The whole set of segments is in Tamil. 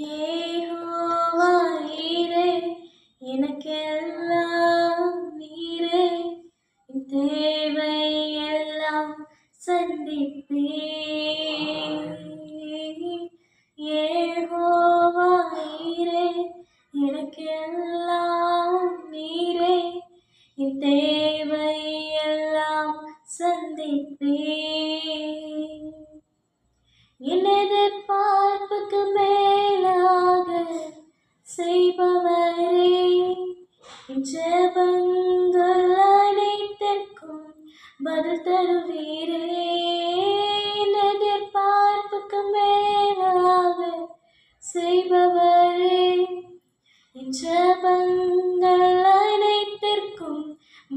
யெகோவா ஈரே, எனக்கெல்லாம் நீரே, என் தேவை எல்லாம் சந்திப்பீர். யெகோவா ஈரே, எனக்கெல்லாம் நீரே, என் தேவை எல்லாம் சந்திப்பீர். என் எதிர்பார்ப்புக்கு மேலாக செய்பவரே, என் ஜெபங்கள் அனைத்திற்கும் பதில் தருவீரே. என் எதிர்பார்ப்புக்கு மேலாக செய்பவரே, என் ஜெபங்கள் அனைத்திற்கும்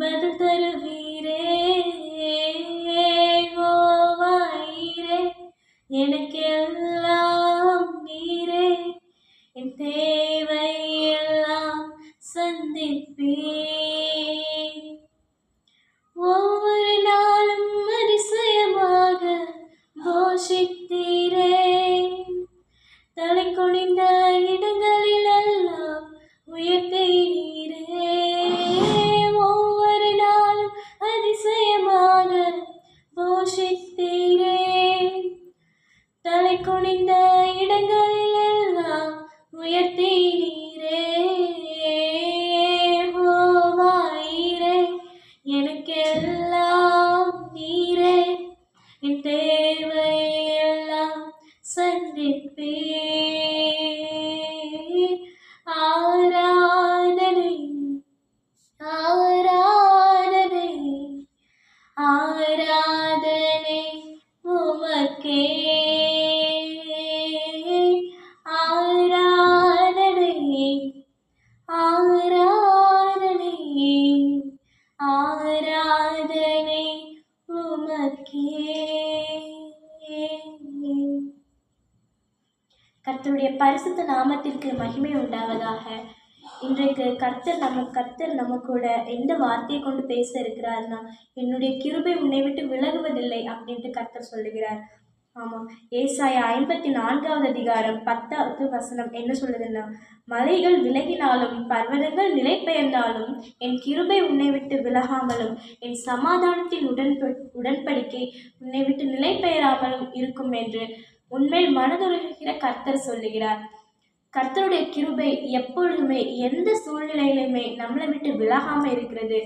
பதில் தருவீரே. யெகோவா ஈரே, எனக்கெல்லாம் நீரே, என் தேவை எல்லாம் சந்திப்பீர். ஒவ்வொரு நாளும் அதிசயமாக போஷித்தீரே, தலை குனிந்த இடங்களிலெல்லாம் உயர்த்தீரே. ஒவ்வொரு நாளும் அதிசயமாக போஷித்தீரே, தலை குனிந்த இடங்களிலெல்லாம் உயர்த்தீரே. யெகோவா ஈரே, எனக்கெல்லாம் நீரே, என் தேவை எல்லாம் சந்திப்பீர். ஆராதனை ஆராதனை ஆராதனை உமக்கே. ஆராதனை ஆராதனை ஆராதனை உமக்கே. கர்த்தருடைய பரிசுத்த நாமத்திற்கு மகிமை உண்டாவதாக. இன்றைக்கு கர்த்தர் நம்ம கூட எந்த வார்த்தையை கொண்டு பேச இருக்கிறார்னா, என்னுடைய கிருபை உன்னை விட்டு விலகுவதில்லை அப்படின்ட்டு கர்த்தர் சொல்லுகிறார். ஆமாம், ஏசாயா 54வது அதிகாரம் 10வது வசனம் என்ன சொல்லுதுன்னா, மலைகள் விலகினாலும் பர்வதங்கள் நிலை பெயர்ந்தாலும் என் கிருபை உன்னை விட்டு விலகாமலும் என் சமாதானத்தின் உடன்படிக்கை உன்னை விட்டு நிலை பெயராமலும் இருக்கும் என்று உன்மேல் மனதுருகிற கர்த்தர் சொல்லுகிறார். கர்த்தருடைய கிருபை எப்பொழுதுமே எந்த சூழ்நிலையிலுமே நம்மளை விட்டு விலகாம இருக்கிறது.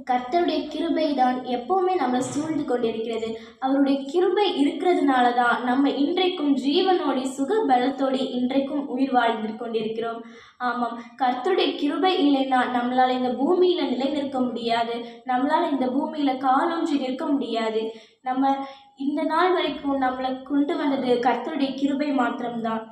கர்த்தருடைய கிருபை தான் எப்பவுமே நம்மளை சூழ்ந்து கொண்டிருக்கிறது. அவருடைய கிருபை இருக்கிறதுனால தான் நம்ம இன்றைக்கும் ஜீவனோடி சுக பலத்தோடி இன்றைக்கும் உயிர் வாழ்ந்து கொண்டிருக்கிறோம். ஆமாம், கர்த்தருடைய கிருபை இல்லைன்னா நம்மளால் இந்த பூமியில் நிலை நிற்க முடியாது. நம்மளால் இந்த பூமியில் காலொன்றி நிற்க முடியாது. நம்ம இந்த நாள் வரைக்கும் நம்மளை கொண்டு வந்தது கர்த்தருடைய கிருபை மாத்திரம்தான்.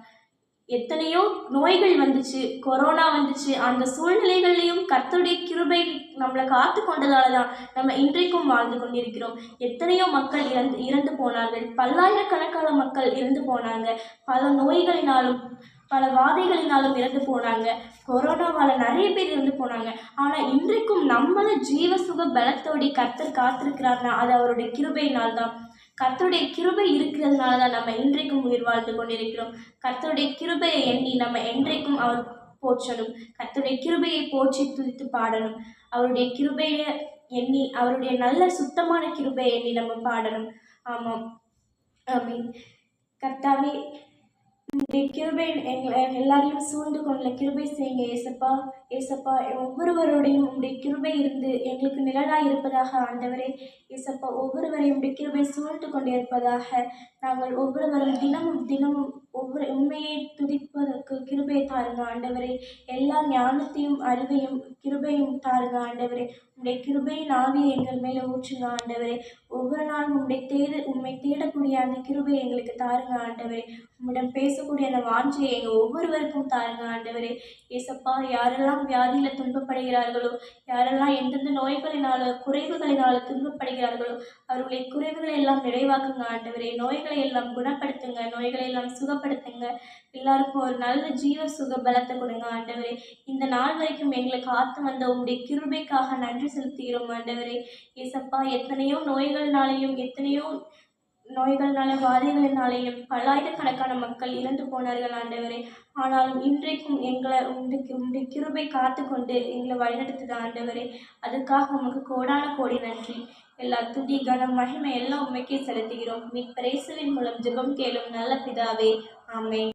எத்தனையோ நோய்கள் வந்துச்சு, கொரோனா வந்துச்சு. அந்த சூழ்நிலைகள்லையும் கர்த்தருடைய கிருபை நம்மளை காத்து கொண்டதால தான் நம்ம இன்றைக்கும் வாழ்ந்து கொண்டிருக்கிறோம். எத்தனையோ மக்கள் இறந்து போனார்கள். பல்லாயிரக்கணக்கான மக்கள் இறந்து போனாங்க. பல நோய்களினாலும் பல வாதைகளினாலும் இறந்து போனாங்க. கொரோனாவால் நிறைய பேர் இறந்து போனாங்க. ஆனால் இன்றைக்கும் நம்மளை ஜீவ சுக பலத்தோடி கர்த்தர் காத்திருக்கிறார்னா அது அவருடைய கிருபையினால் தான். கர்த்தருடைய கிருபை இருக்கிறதுனால தான் நம்ம இன்றைக்கும் உயிர் வாழ்ந்து கொண்டிருக்கிறோம். கர்த்தருடைய கிருபையை எண்ணி நம்ம என்றைக்கும் அவர் போற்றணும். கர்த்தருடைய கிருபையை போற்றி துதித்து பாடணும். அவருடைய கிருபையை எண்ணி, அவருடைய நல்ல சுத்தமான கிருபையை எண்ணி நம்ம பாடணும். ஆமாம், ஆமீன். கர்த்தாவே, உங்களுடைய கிருபை எல்லாரையும் சூழ்ந்து கொள்ள கிருபை செய்யுங்க ஏசப்பா. ஏசப்பா, ஒவ்வொருவரோடையும் உங்களுடைய கிருபை இருந்து எங்களுக்கு நிழலாக இருப்பதாக ஆண்டவரே. ஏசப்பா, ஒவ்வொருவரையும் உங்களுடைய கிருபை சூழ்ந்து கொண்டிருப்பதாக. நாங்கள் ஒவ்வொருவரும் தினமும் ஒவ்வொரு உண்மையை துதிப்பதற்கு கிருபையை தாருங்க ஆண்டவரே. எல்லா ஞானத்தையும் அறிவையும் கிருபையும் தாருங்க ஆண்டவரே. உங்களுடைய கிருபையின் ஆவியை எங்கள் மேலே ஊற்றுங்க ஆண்டவரே. ஒவ்வொரு நாளும் உண்மை தேடக்கூடிய அந்த கிருபையை எங்களுக்கு தாருங்க ஆண்டவரே. உம்மிடம் பேசக்கூடிய அந்த வாஞ்சையை எங்கள் ஒவ்வொருவருக்கும் தாருங்க ஆண்டவரே. ஏசப்பா, யாரெல்லாம் வியாதியில் துன்பப்படுகிறார்களோ, யாரெல்லாம் எந்தெந்த நோய்களினால குறைவுகளினால துன்பப்படுகிறார்களோ அவர்களுடைய குறைவுகளை எல்லாம் நிறைவாக்குங்க ஆண்டவரே. நோய்களை எல்லாம் குணப்படுத்துங்க, நோய்களை எல்லாம் சுகப்படுத்துங்க. எல்லாருக்கும் ஒரு நல்ல ஜீவ சுக பலத்தை கொடுங்க ஆண்டவரே. இந்த நாள் வரைக்கும் எங்களை காத்து வந்த உங்களுடைய கிருபைக்காக நன்றி செலுத்துகிறோம் ஆண்டவரே. ஏசப்பா, எத்தனையோ நோய்கள்னாலையும் எத்தனையோ நோய்கள்னால வாதைகளினாலேயும் பல்லாயிரக்கணக்கான மக்கள் இறந்து போனார்கள் ஆண்டவரே. ஆனாலும் இன்றைக்கும் எங்களை உம்முடைய கிருபை காத்து கொண்டு எங்களை வழிநடத்துது ஆண்டவரே. அதுக்காக உமக்கு கோடான கோடி நன்றி. எல்லா துதி கனம் மகிமை எல்லாம் உண்மைக்கே செலுத்துகிறோம். மீட்பர் இயேசுவின் மூலம் ஜெபம் கேளும் நல்ல பிதாவே. ஆமென்.